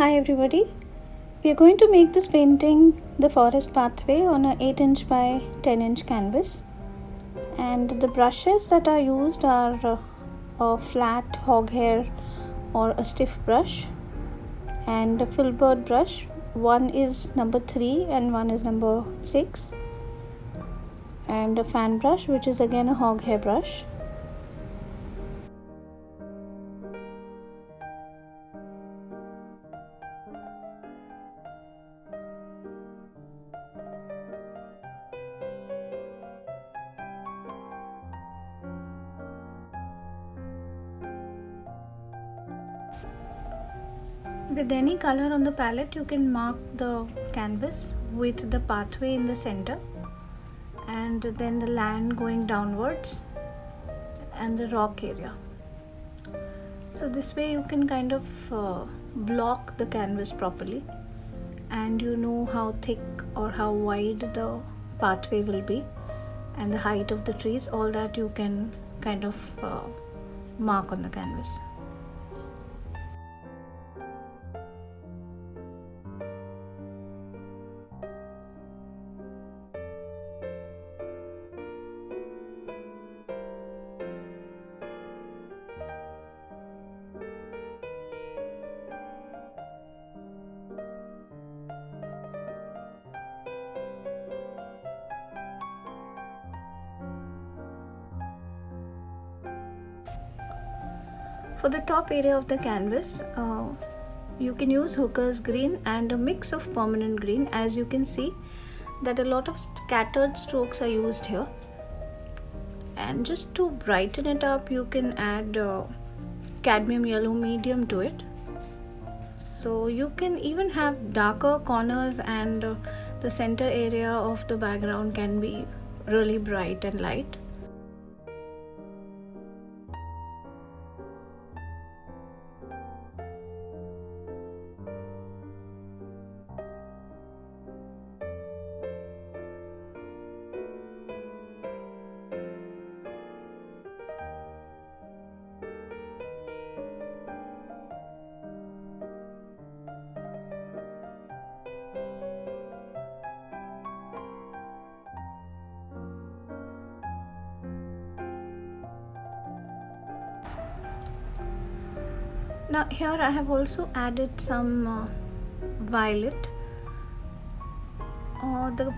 Hi everybody, we are going to make this painting the forest pathway on a 8-inch by 10-inch canvas, and the brushes that are used are a flat hog hair or a stiff brush and a filbert brush. One is number 3 and one is number 6, and a fan brush which is again a hog hair brush. With any color on the palette, you can mark the canvas with the pathway in the center and then the land going downwards and the rock area. So this way you can kind of block the canvas properly, and you know how thick or how wide the pathway will be and the height of the trees. All that you can kind of mark on the canvas. For the top area of the canvas, you can use Hooker's green and a mix of permanent green. As you can see that a lot of scattered strokes are used here, and just to brighten it up you can add cadmium yellow medium to it. So you can even have darker corners, and the center area of the background can be really bright and light. Now here I have also added some violet. The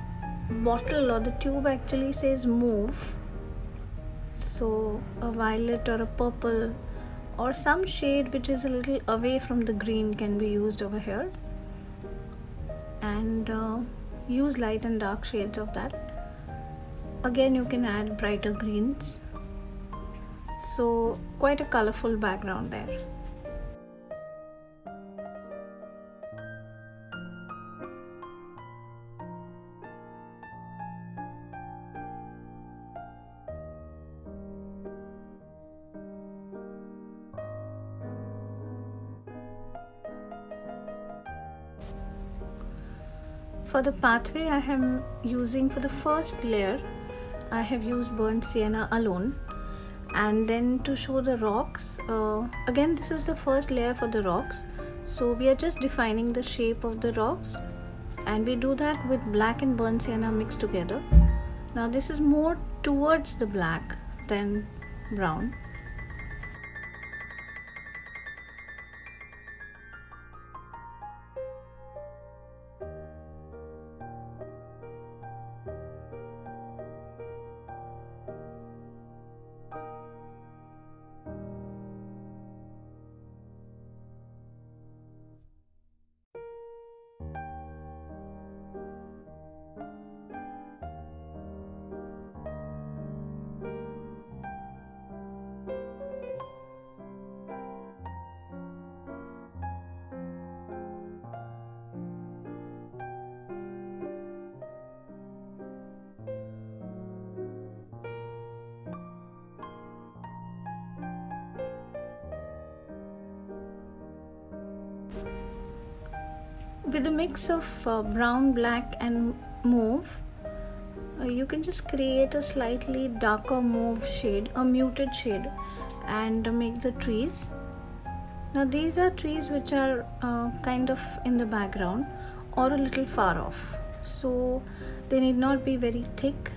bottle or the tube actually says mauve, so a violet or a purple or some shade which is a little away from the green can be used over here, and use light and dark shades of that. Again you can add brighter greens, so quite a colorful background there. For the pathway I am using, for the first layer I have used burnt sienna alone, and then to show the rocks, again this is the first layer for the rocks, so we are just defining the shape of the rocks, and we do that with black and burnt sienna mixed together. Now this is more towards the black than brown. With a mix of brown, black and mauve, you can just create a slightly darker mauve shade, a muted shade, and make the trees. Now these are trees which are kind of in the background or a little far off, so they need not be very thick.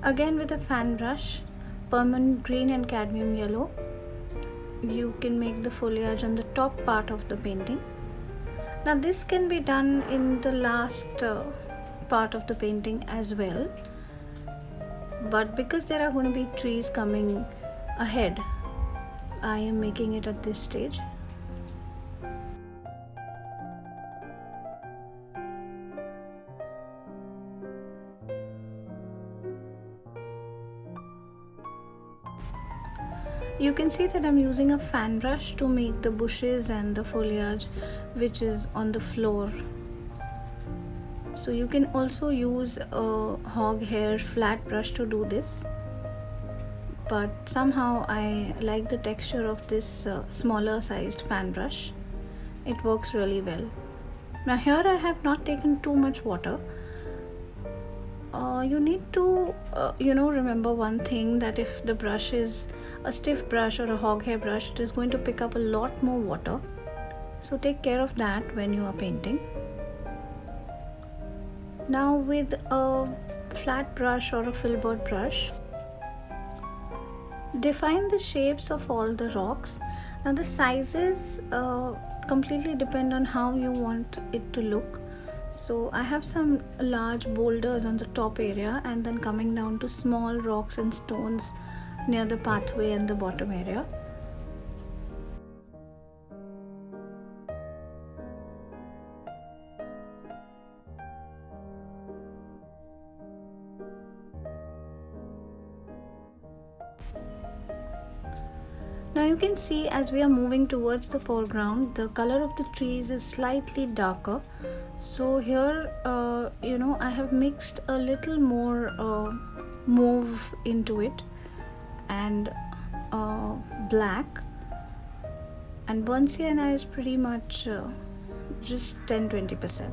Again with a fan brush, permanent green and cadmium yellow, you can make the foliage on the top part of the painting. Now this can be done in the last part of the painting as well, but because there are going to be trees coming ahead, I am making it at this stage. You can see that I'm using a fan brush to make the bushes and the foliage which is on the floor. So you can also use a hog hair flat brush to do this, but somehow I like the texture of this smaller sized fan brush. It works really well. Now here I have not taken too much water. You need to remember one thing, that if the brush is a stiff brush or a hog hair brush, it is going to pick up a lot more water, so take care of that when you are painting. Now with a flat brush or a filbert brush, define the shapes of all the rocks. Now the sizes completely depend on how you want it to look. So I have some large boulders on the top area and then coming down to small rocks and stones near the pathway and the bottom area. Now you can see as we are moving towards the foreground, the color of the trees is slightly darker. So here I have mixed a little more mauve into it and black, and burnt sienna is pretty much just 10-20%.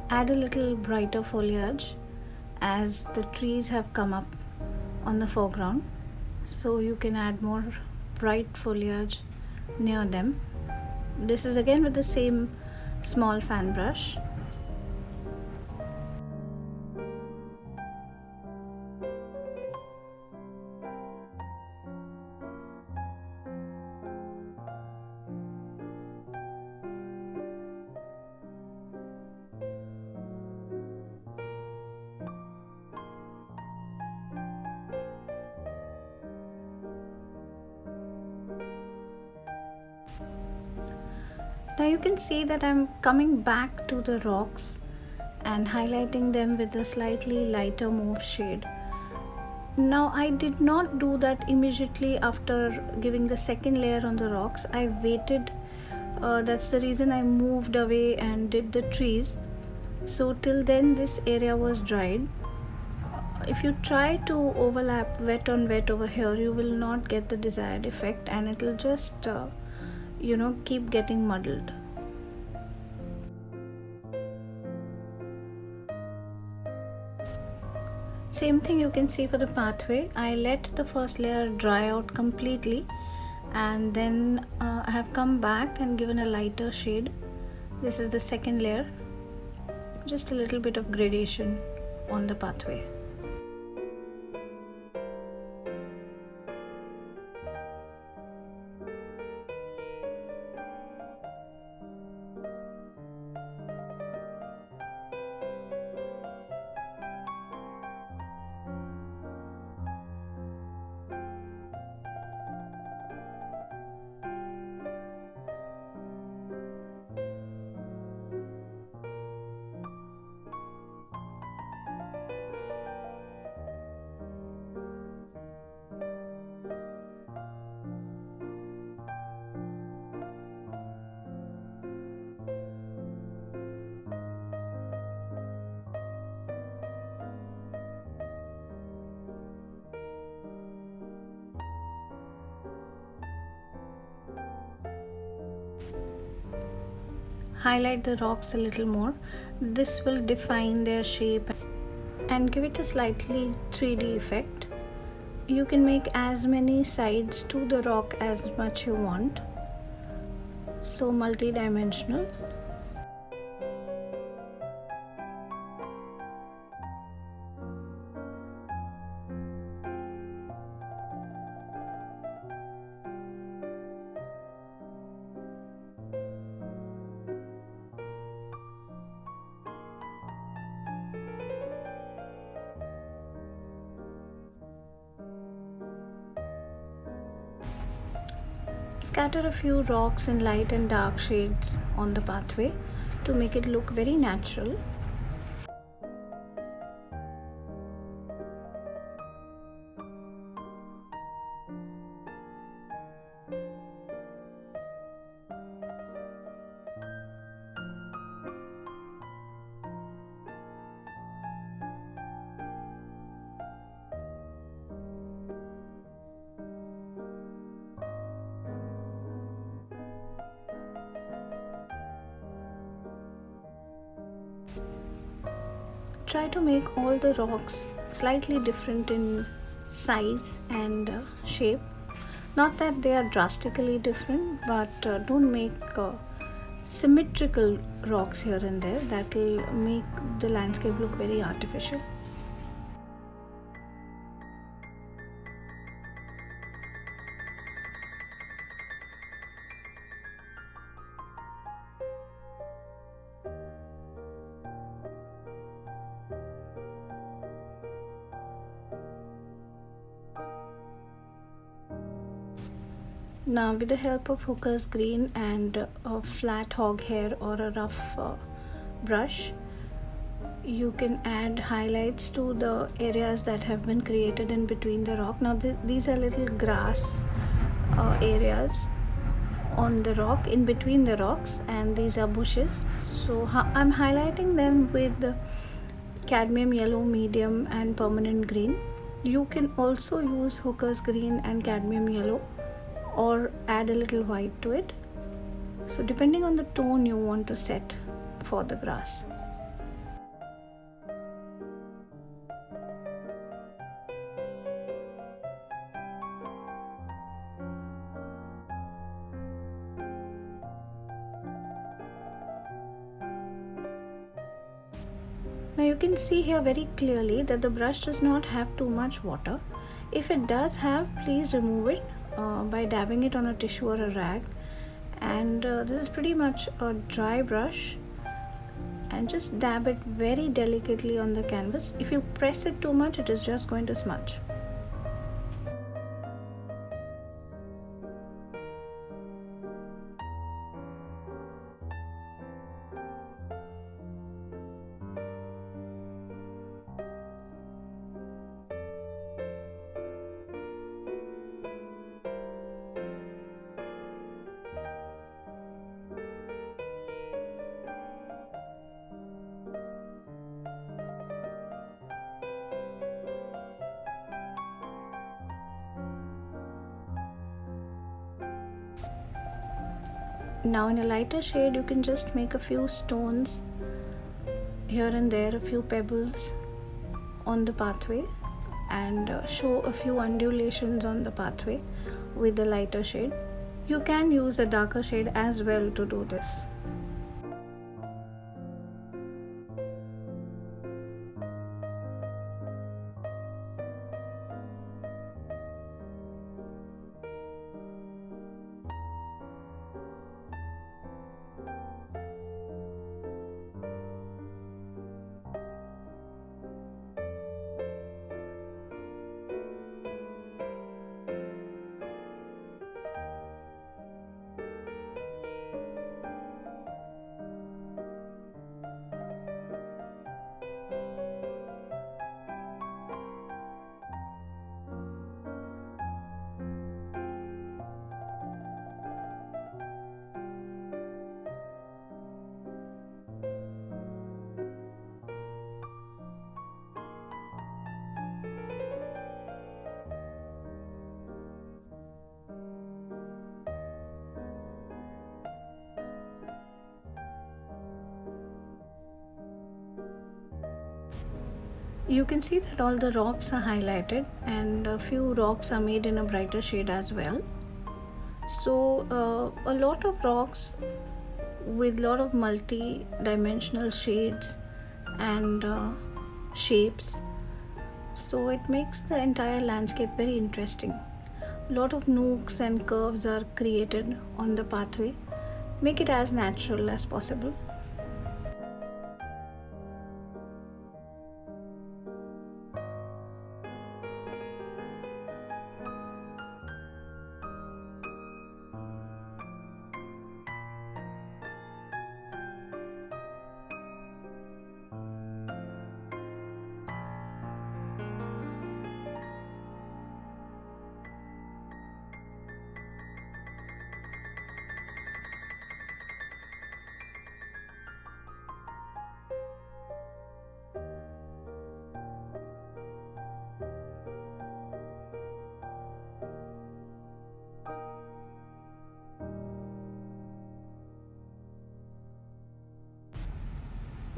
Add a little brighter foliage as the trees have come up on the foreground, so you can add more bright foliage near them. This is again with the same small fan brush. Now you can see that I'm coming back to the rocks and highlighting them with a slightly lighter mauve shade. Now I did not do that immediately after giving the second layer on the rocks. I waited, that's the reason I moved away and did the trees. So till then this area was dried. If you try to overlap wet on wet over here, you will not get the desired effect and it will just keep getting muddled. Same thing you can see for the pathway. I let the first layer dry out completely and then I have come back and given a lighter shade. This is the second layer, just a little bit of gradation on the pathway. highlight the rocks a little more. This will define their shape and give it a slightly 3D effect. You can make as many sides to the rock as much you want, so multi-dimensional. Scatter a few rocks in light and dark shades on the pathway to make it look very natural. Try to make all the rocks slightly different in size and shape. Not that they are drastically different, but don't make symmetrical rocks here and there. That will make the landscape look very artificial. Now with the help of Hooker's green and a flat hog hair or a rough brush, you can add highlights to the areas that have been created in between the rock. Now these are little grass areas on the rock, in between the rocks, and these are bushes. So I'm highlighting them with cadmium yellow, medium and permanent green. You can also use Hooker's green and cadmium yellow or add a little white to it. So depending on the tone you want to set for the grass. Now you can see here very clearly that the brush does not have too much water. If it does have, please remove it by dabbing it on a tissue or a rag. And this is pretty much a dry brush, and just dab it very delicately on the canvas. If you press it too much, it is just going to smudge. Now in a lighter shade, you can just make a few stones here and there, a few pebbles on the pathway, and show a few undulations on the pathway with the lighter shade. You can use a darker shade as well to do this. You can see that all the rocks are highlighted and a few rocks are made in a brighter shade as well. So a lot of rocks with lot of multi-dimensional shades and shapes, so it makes the entire landscape very interesting. A lot of nooks and curves are created on the pathway, make it as natural as possible.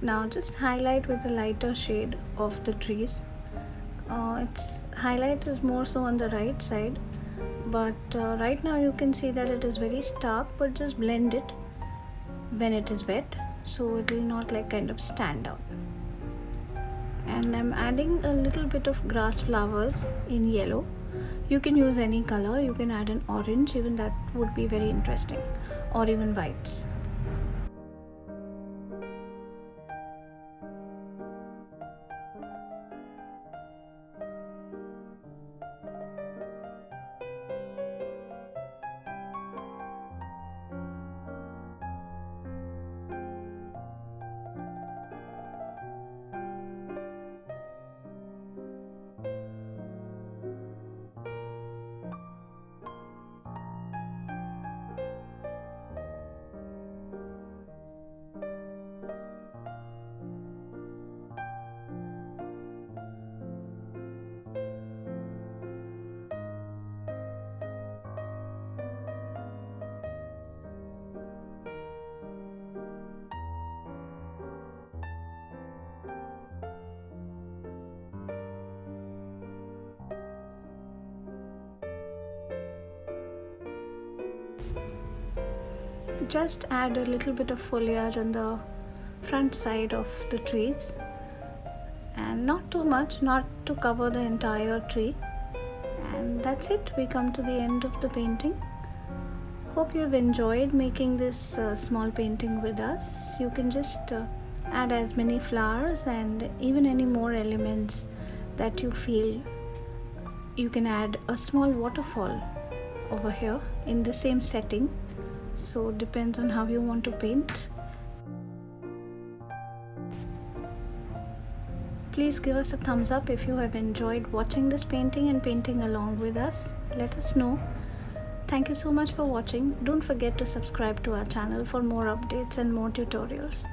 Now just highlight with a lighter shade of the trees. Its highlight is more so on the right side, but right now you can see that it is very stark, but just blend it when it is wet so it will not like kind of stand out. And I'm adding a little bit of grass flowers in yellow. You can use any color, you can add an orange, even that would be very interesting, or even whites. Just add a little bit of foliage on the front side of the trees, and not too much, not to cover the entire tree. And that's it, we come to the end of the painting. Hope you have enjoyed making this small painting with us. You can just add as many flowers and even any more elements that you feel. You can add a small waterfall over here in the same setting, so it depends on how you want to paint. Please give us a thumbs up if you have enjoyed watching this painting and painting along with us. Let us know. Thank you so much for watching. Don't forget to subscribe to our channel for more updates and more tutorials.